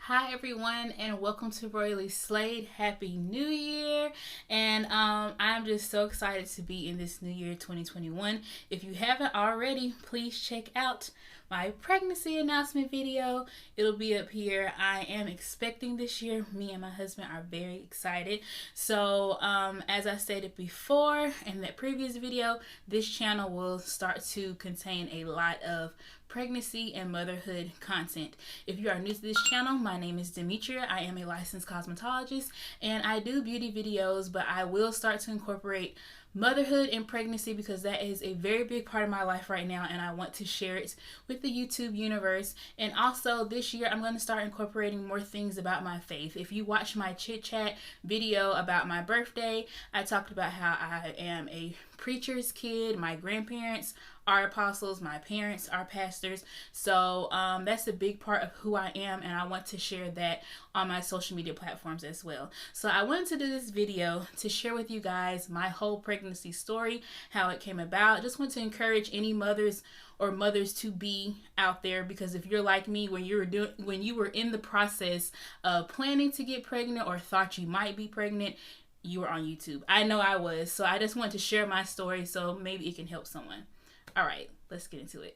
Hi everyone, and welcome to Royally Slayed. Happy New Year. And I'm just so excited to be in this new year 2021. If you haven't already, please check out my pregnancy announcement video. It'll be up here. I am expecting this year. Me and my husband are very excited. So as I stated before in that previous video, this channel will start to contain a lot of pregnancy and motherhood content. If you are new to this channel, my name is Demetria. I am a licensed cosmetologist and I do beauty videos, but I will start to incorporate motherhood and pregnancy because that is a very big part of my life right now, and I want to share it with the YouTube universe. And also this year I'm going to start incorporating more things about my faith. If you watch my chit chat video about my birthday, I talked about how I am a preacher's kid. My grandparents are apostles, my parents are pastors, so that's a big part of who I am, and I want to share that on my social media platforms as well. So I wanted to do this video to share with you guys my whole pregnancy story, how it came about. I just want to encourage any mothers or mothers to be out there, because if you're like me, when you were in the process of planning to get pregnant or thought you might be pregnant, you were on YouTube. I know I was, so I just wanted to share my story so maybe it can help someone. All right, let's get into it.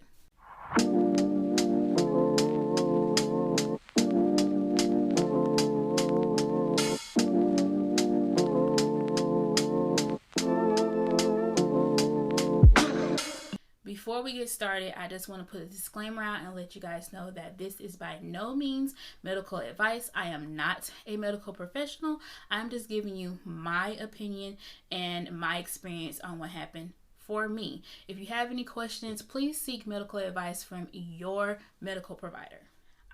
Before we get started, I just want to put a disclaimer out and let you guys know that this is by no means medical advice. I am not a medical professional. I'm just giving you my opinion and my experience on what happened for me. If you have any questions, please seek medical advice from your medical provider.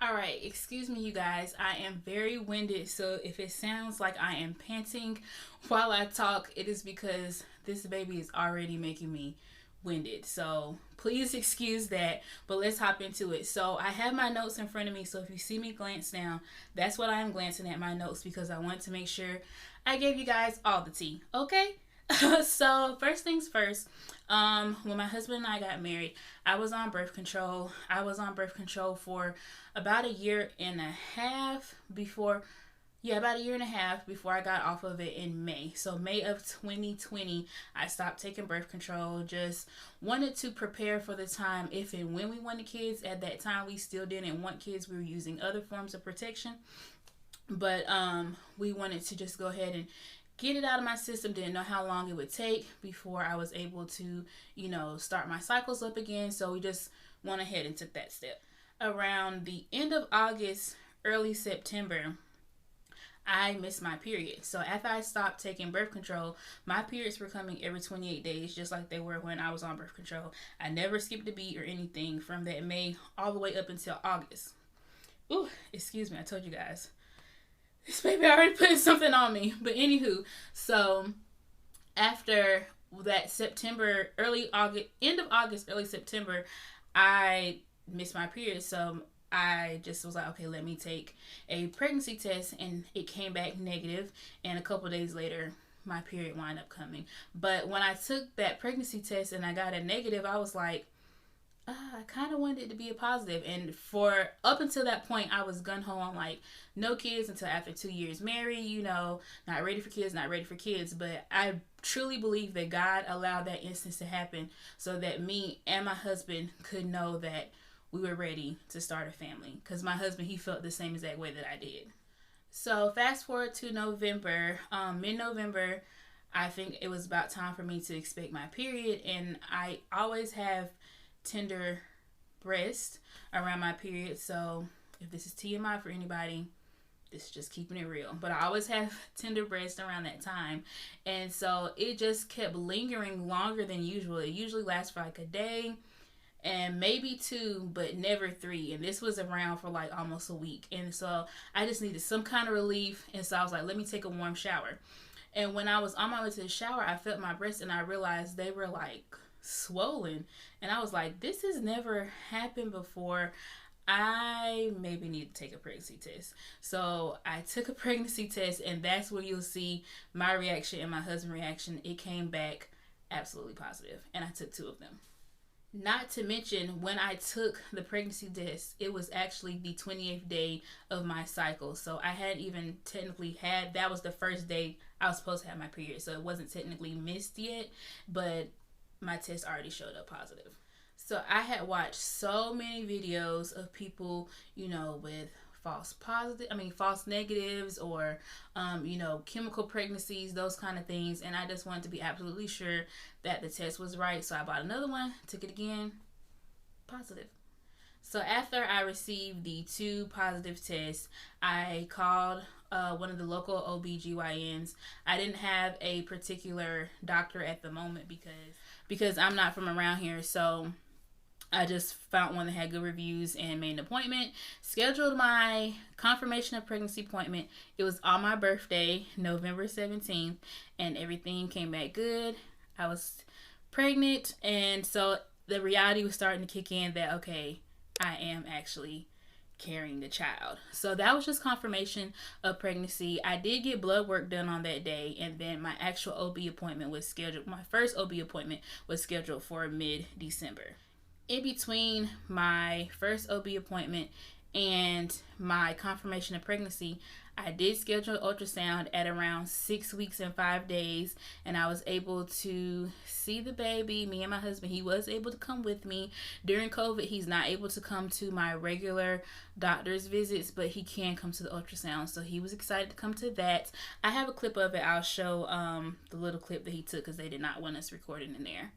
All right, excuse me, you guys. I am very winded, so if it sounds like I am panting while I talk, it is because this baby is already making me winded. So please excuse that, but let's hop into it. So I have my notes in front of me, so if you see me glance down, that's what I am glancing at, my notes, because I want to make sure I gave you guys all the tea, okay? So first things first, when my husband and I got married, I was on birth control. I was on birth control for about a year and a half before I got off of it in May. So May of 2020, I stopped taking birth control. Just wanted to prepare for the time if and when we wanted kids. At that time, we still didn't want kids. We were using other forms of protection. But we wanted to just go ahead and get it out of my system. Didn't know how long it would take before I was able to, start my cycles up again. So we just went ahead and took that step. Around the end of August, early September, I missed my period. So after I stopped taking birth control, my periods were coming every 28 days, just like they were when I was on birth control. I never skipped a beat or anything from that May all the way up until August. Ooh, excuse me, I told you guys. This baby already put something on me. But anywho, so after that September, end of August, early September, I missed my period. So I just was like, okay, let me take a pregnancy test, and it came back negative, and a couple days later my period wound up coming. But when I took that pregnancy test and I got a negative, I was like, I kind of wanted it to be a positive. And for up until that point, I was gun-ho on like no kids until after 2 years married, not ready for kids. But I truly believe that God allowed that instance to happen so that me and my husband could know that we were ready to start a family, because my husband, he felt the same exact way that I did. So fast forward to November, mid-November, I think it was about time for me to expect my period, and I always have tender breast around my period. So if this is TMI for anybody, this is just keeping it real. But I always have tender breast around that time, and so it just kept lingering longer than usual. It usually lasts for like a day and maybe 2, but never 3. And this was around for like almost a week. And so I just needed some kind of relief. And so I was like, let me take a warm shower. And when I was on my way to the shower, I felt my breasts and I realized they were like swollen. And I was like, this has never happened before. I maybe need to take a pregnancy test. So I took a pregnancy test, and that's where you'll see my reaction and my husband's reaction. It came back absolutely positive, and I took 2 of them. Not to mention, when I took the pregnancy test, it was actually the 28th day of my cycle. So I hadn't even technically had, that was the first day I was supposed to have my period. So it wasn't technically missed yet, but my test already showed up positive. So I had watched so many videos of people, with false negatives, or, chemical pregnancies, those kind of things. And I just wanted to be absolutely sure that the test was right. So I bought another one, took it again, positive. So after I received the 2 positive tests, I called one of the local OBGYNs. I didn't have a particular doctor at the moment because I'm not from around here. So I just found one that had good reviews and made an appointment, scheduled my confirmation of pregnancy appointment. It was on my birthday, November 17th, and everything came back good. I was pregnant, and so the reality was starting to kick in that, okay, I am actually carrying the child. So that was just confirmation of pregnancy. I did get blood work done on that day, and then my actual OB appointment was scheduled. My first OB appointment was scheduled for mid-December. In between my first OB appointment and my confirmation of pregnancy, I did schedule an ultrasound at around 6 weeks and 5 days, and I was able to see the baby. Me and my husband, he was able to come with me. During COVID, he's not able to come to my regular doctor's visits, but he can come to the ultrasound, so he was excited to come to that. I have a clip of it. I'll show the little clip that he took because they did not want us recording in there.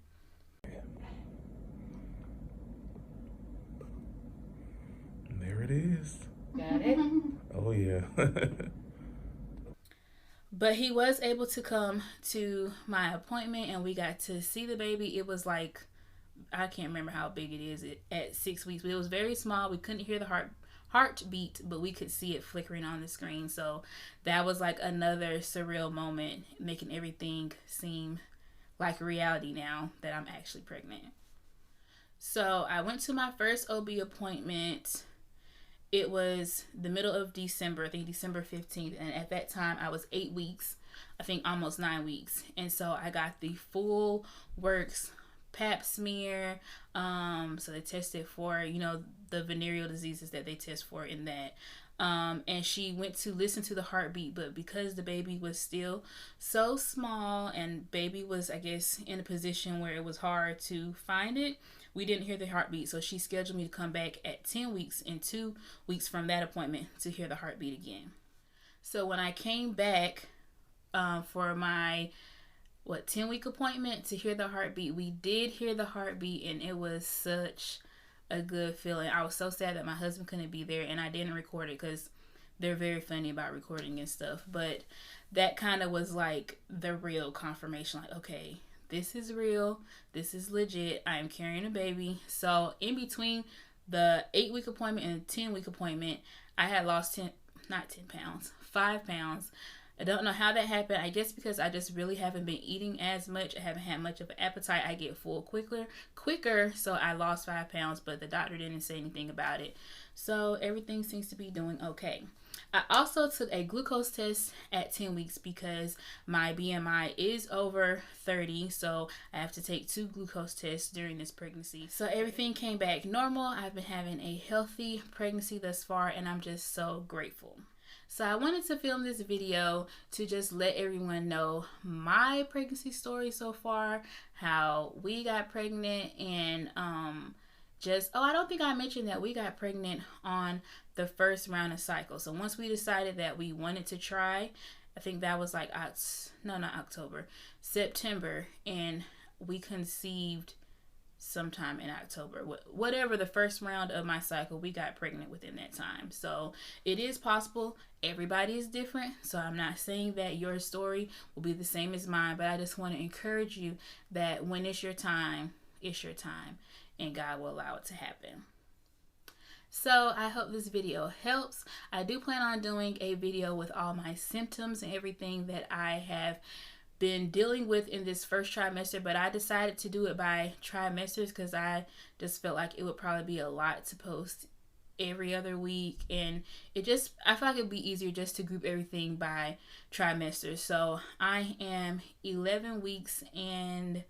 There it is. Got it? Oh, yeah. But he was able to come to my appointment, and we got to see the baby. It was like, I can't remember how big it is at 6 weeks, but it was very small. We couldn't hear the heartbeat, but we could see it flickering on the screen. So that was like another surreal moment, making everything seem like reality now that I'm actually pregnant. So I went to my first OB appointment. It was the middle of December, I think December 15th. And at that time, I was 8 weeks, I think almost 9 weeks. And so I got the full works pap smear. So they tested for, the venereal diseases that they test for in that. And she went to listen to the heartbeat, but because the baby was still so small and baby was, I guess, in a position where it was hard to find it, we didn't hear the heartbeat. So she scheduled me to come back at 10 weeks and 2 weeks from that appointment to hear the heartbeat again. So when I came back for my 10-week appointment to hear the heartbeat, we did hear the heartbeat, and it was such a good feeling. I was so sad that my husband couldn't be there, and I didn't record it because they're very funny about recording and stuff. But that kind of was like the real confirmation, like, okay, this is real, this is legit, I am carrying a baby. So in between the 8-week appointment and 10-week appointment, I had lost 5 pounds. I don't know how that happened. I guess because I just really haven't been eating as much. I haven't had much of an appetite. I get full quicker. So I lost 5 pounds, but the doctor didn't say anything about it. So everything seems to be doing okay. I also took a glucose test at 10 weeks because my BMI is over 30. So I have to take 2 glucose tests during this pregnancy. So everything came back normal. I've been having a healthy pregnancy thus far, and I'm just so grateful. So I wanted to film this video to just let everyone know my pregnancy story so far, how we got pregnant, and I don't think I mentioned that we got pregnant on the first round of cycle. So once we decided that we wanted to try, I think that was like, September, and we conceived sometime in October. Whatever the first round of my cycle, we got pregnant within that time. So it is possible. Everybody is different. So I'm not saying that your story will be the same as mine, but I just want to encourage you that when it's your time, and God will allow it to happen. So I hope this video helps. I do plan on doing a video with all my symptoms and everything that I have been dealing with in this first trimester, but I decided to do it by trimesters because I just felt like it would probably be a lot to post every other week, and I feel like it'd be easier just to group everything by trimesters. So I am 11 weeks and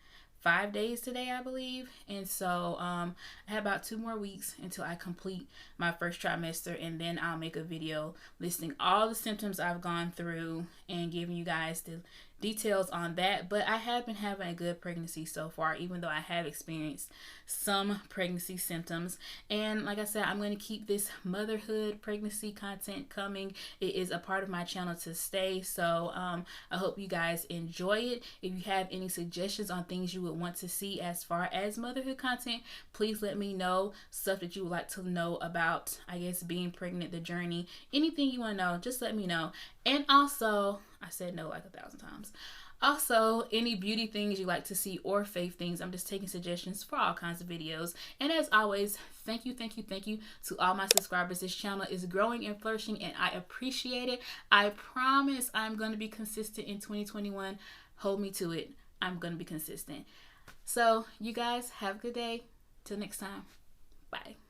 5 days today, I believe. And so I have about 2 more weeks until I complete my first trimester, and then I'll make a video listing all the symptoms I've gone through and giving you guys the details on that. But I have been having a good pregnancy so far, even though I have experienced some pregnancy symptoms. And like I said, I'm going to keep this motherhood pregnancy content coming. It is a part of my channel to stay. So I hope you guys enjoy it. If you have any suggestions on things you would want to see as far as motherhood content, please let me know. Stuff that you would like to know about, I guess, being pregnant, the journey, anything you want to know, just let me know. And also, I said no like 1,000 times. Also, any beauty things you like to see or faith things, I'm just taking suggestions for all kinds of videos. And as always, thank you to all my subscribers. This channel is growing and flourishing, and I appreciate it. I promise I'm going to be consistent in 2021. Hold me to it. I'm going to be consistent. So, you guys have a good day. Till next time. Bye.